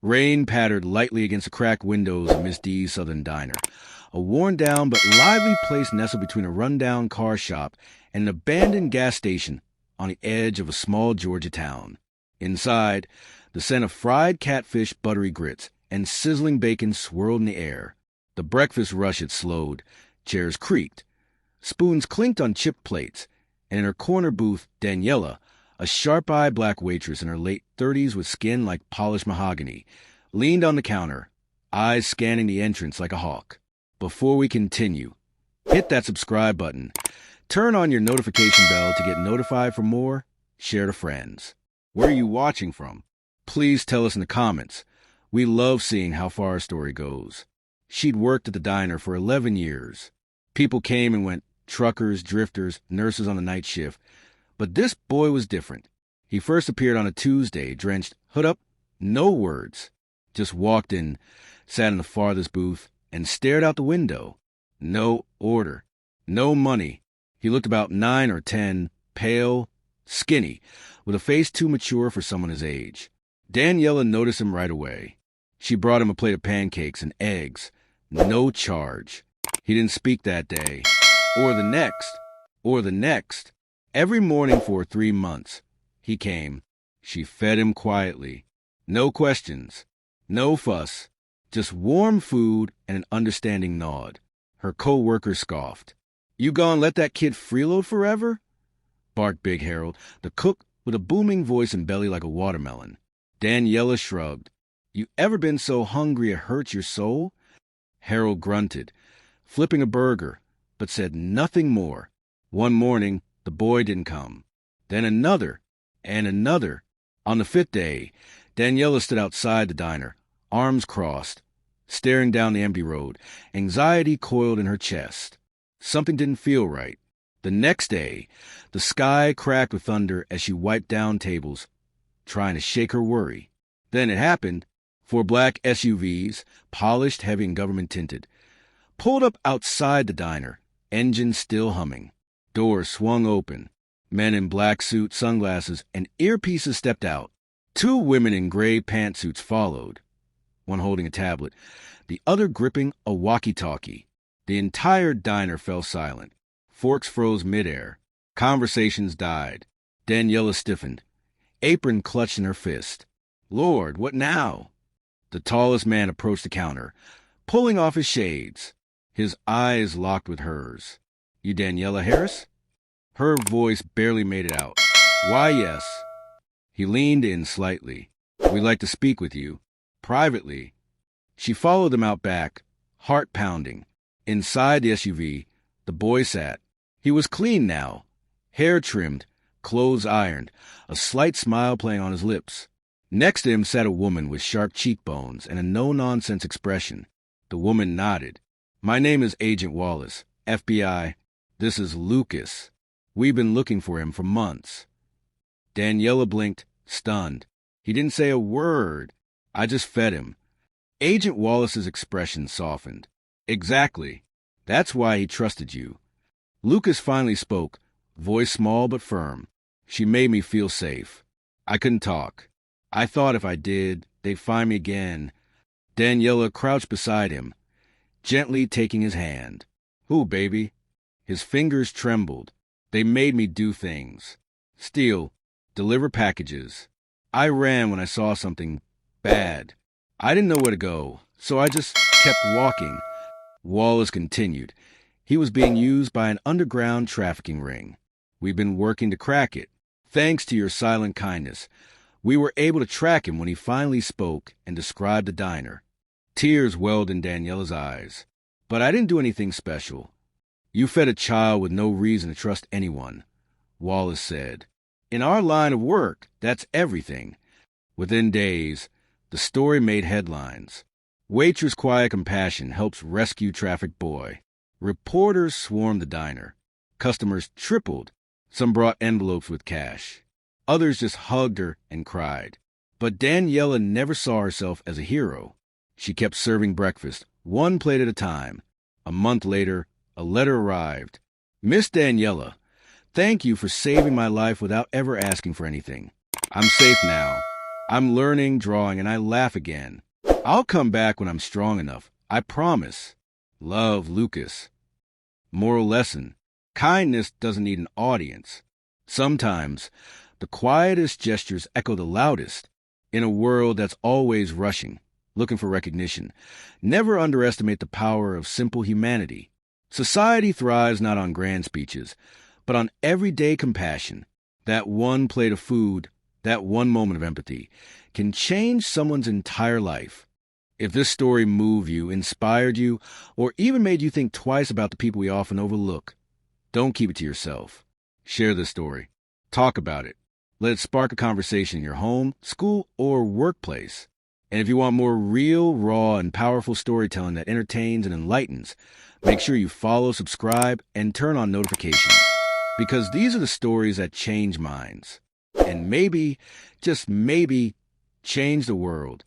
Rain pattered lightly against the cracked windows of Miss D's Southern Diner, a worn-down but lively place nestled between a run-down car shop and an abandoned gas station on the edge of a small Georgia town. Inside, the scent of fried catfish, buttery grits, and sizzling bacon swirled in the air. The breakfast rush had slowed. Chairs creaked. Spoons clinked on chipped plates, and in her corner booth, Daniela, a sharp-eyed black waitress in her late 30s with skin like polished mahogany, leaned on the counter, eyes scanning the entrance like a hawk. Before we continue, hit that subscribe button. Turn on your notification bell to get notified for more. Share to friends. Where are you watching from? Please tell us in the comments. We love seeing how far our story goes. She'd worked at the diner for 11 years. People came and went, truckers, drifters, nurses on the night shift. But this boy was different. He first appeared on a Tuesday, drenched, hood up, no words. Just walked in, sat in the farthest booth, and stared out the window. No order. No money. He looked about 9 or 10, pale, skinny, with a face too mature for someone his age. Daniela noticed him right away. She brought him a plate of pancakes and eggs. No charge. He didn't speak that day. Or the next. Or the next. Every morning for 3 months, he came. She fed him quietly. No questions. No fuss. Just warm food and an understanding nod. Her co-worker scoffed. "You gonna let that kid freeload forever?" barked Big Harold, the cook with a booming voice and belly like a watermelon. Daniela shrugged. "You ever been so hungry it hurts your soul?" Harold grunted, flipping a burger, but said nothing more. One morning, the boy didn't come. Then another, and another. On the 5th day, Daniela stood outside the diner, arms crossed, staring down the empty road, anxiety coiled in her chest. Something didn't feel right. The next day, the sky cracked with thunder as she wiped down tables, trying to shake her worry. Then it happened. 4 black SUVs, polished, heavy, and government-tinted, pulled up outside the diner, engines still humming. Doors swung open. Men in black suits, sunglasses, and earpieces stepped out. 2 women in gray pantsuits followed, one holding a tablet, the other gripping a walkie-talkie. The entire diner fell silent. Forks froze midair. Conversations died. Daniela stiffened, apron clutched in her fist. "Lord, what now?" The tallest man approached the counter, pulling off his shades. His eyes locked with hers. "You Daniela Harris?" Her voice barely made it out. "Why, yes." He leaned in slightly. "We'd like to speak with you. Privately." She followed him out back, heart pounding. Inside the SUV, the boy sat. He was clean now, hair trimmed, clothes ironed, a slight smile playing on his lips. Next to him sat a woman with sharp cheekbones and a no-nonsense expression. The woman nodded. "My name is Agent Wallace, FBI. This is Lucas. We've been looking for him for months." Daniela blinked, stunned. He didn't say a word. I just fed him. Agent Wallace's expression softened. "Exactly. That's why he trusted you." Lucas finally spoke, voice small but firm. "She made me feel safe. I couldn't talk. I thought if I did, they'd find me again." Daniela crouched beside him, gently taking his hand. "Who, baby?" His fingers trembled. "They made me do things. Steal, deliver packages. I ran when I saw something bad. I didn't know where to go, so I just kept walking." Wallace continued. "He was being used by an underground trafficking ring. We've been working to crack it. Thanks to your silent kindness, we were able to track him when he finally spoke and described the diner." Tears welled in Daniela's eyes. "But I didn't do anything special. You fed a child with no reason to trust anyone," Wallace said. "In our line of work, that's everything." Within days, the story made headlines. Waitress' quiet compassion helps rescue trafficked boy. Reporters swarmed the diner. Customers tripled. Some brought envelopes with cash. Others just hugged her and cried. But Daniela never saw herself as a hero. She kept serving breakfast, one plate at a time. A month later, a letter arrived. "Miss Daniela, thank you for saving my life without ever asking for anything. I'm safe now. I'm learning, drawing, and I laugh again. I'll come back when I'm strong enough. I promise. Love, Lucas. Moral lesson. Kindness doesn't need an audience. Sometimes, the quietest gestures echo the loudest in a world that's always rushing, looking for recognition. Never underestimate the power of simple humanity. Society thrives not on grand speeches, but on everyday compassion. That one plate of food, that one moment of empathy, can change someone's entire life. If this story moved you, inspired you, or even made you think twice about the people we often overlook, don't keep it to yourself. Share this story. Talk about it. Let it spark a conversation in your home, school, or workplace. And if you want more real, raw, and powerful storytelling that entertains and enlightens, make sure you follow, subscribe, and turn on notifications. Because these are the stories that change minds. And maybe, just maybe, change the world.